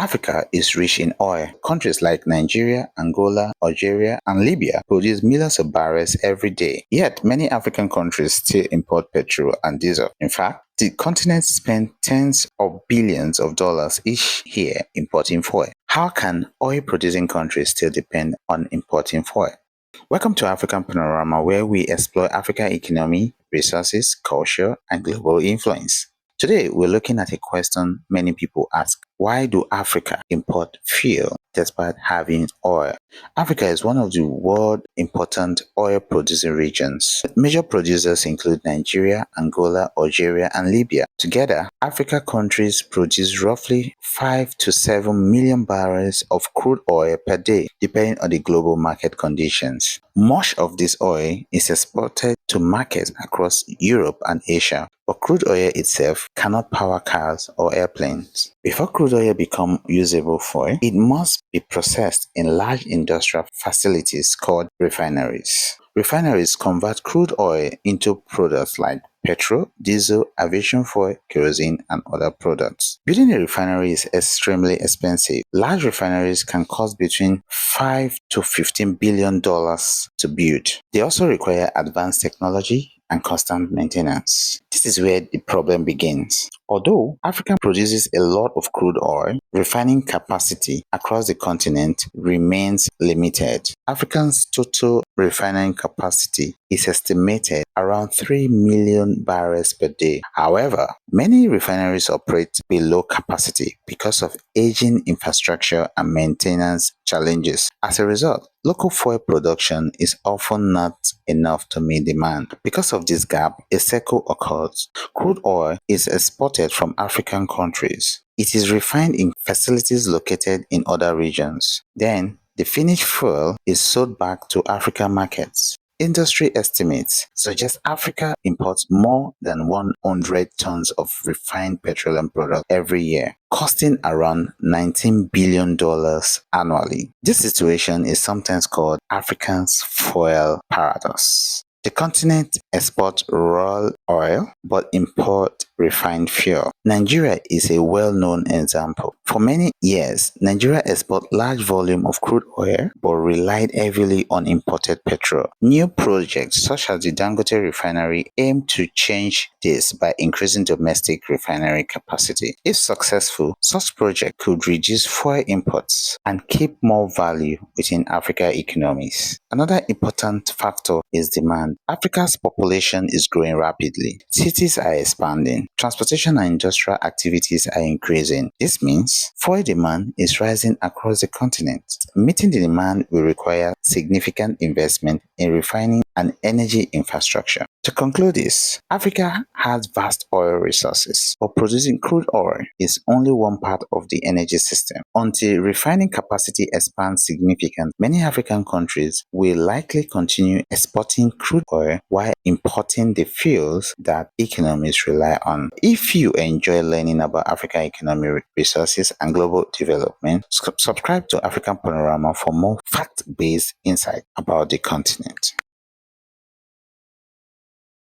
Africa is rich in oil. Countries like Nigeria, Angola, Algeria, and Libya produce millions of barrels every day. Yet, many African countries still import petrol and diesel. In fact, the continent spends tens of billions of dollars each year importing fuel. How can oil-producing countries still depend on importing fuel? Welcome to African Panorama, where we explore African economy, resources, culture, and global influence. Today, we're looking at a question many people ask. Why do Africa import fuel despite having oil? Africa is one of the world's important oil-producing regions. Major producers include Nigeria, Angola, Algeria, and Libya. Together, Africa countries produce roughly 5 to 7 million barrels of crude oil per day, depending on the global market conditions. Much of this oil is exported to markets across Europe and Asia, but crude oil itself cannot power cars or airplanes. Before crude oil becomes usable fuel, it must be processed in large industrial facilities called refineries. Refineries convert crude oil into products like petrol, diesel, aviation fuel, kerosene, and other products. Building a refinery is extremely expensive. Large refineries can cost between $5 to $15 billion to build. They also require advanced technology and constant maintenance. This is where the problem begins. Although Africa produces a lot of crude oil, refining capacity across the continent remains limited. Africa's total refining capacity is estimated around 3 million barrels per day. However, many refineries operate below capacity because of aging infrastructure and maintenance challenges. As a result, local fuel production is often not enough to meet demand. Because of this gap, a cycle occurs. Crude oil is exported from African countries. It is refined in facilities located in other regions. Then, the finished fuel is sold back to African markets. Industry estimates suggest Africa imports more than 100 tons of refined petroleum products every year, costing around $19 billion annually. This situation is sometimes called Africa's fuel paradox. The continent exports raw oil but imports refined fuel. Nigeria is a well-known example. For many years, Nigeria exported large volume of crude oil but relied heavily on imported petrol. New projects such as the Dangote Refinery aim to change this by increasing domestic refinery capacity. If successful, such projects could reduce fuel imports and keep more value within African economies. Another important factor is demand. Africa's population is growing rapidly. Cities are expanding. Transportation and industrial activities are increasing. This means fuel demand is rising across the continent. Meeting the demand will require significant investment in refining and energy infrastructure. To conclude this, Africa has vast oil resources, but producing crude oil is only one part of the energy system. Until refining capacity expands significantly, many African countries will likely continue exporting crude oil while importing the fuels that economies rely on. If you enjoy learning about African economic resources and global development, subscribe to African Panorama for more fact-based insight about the continent.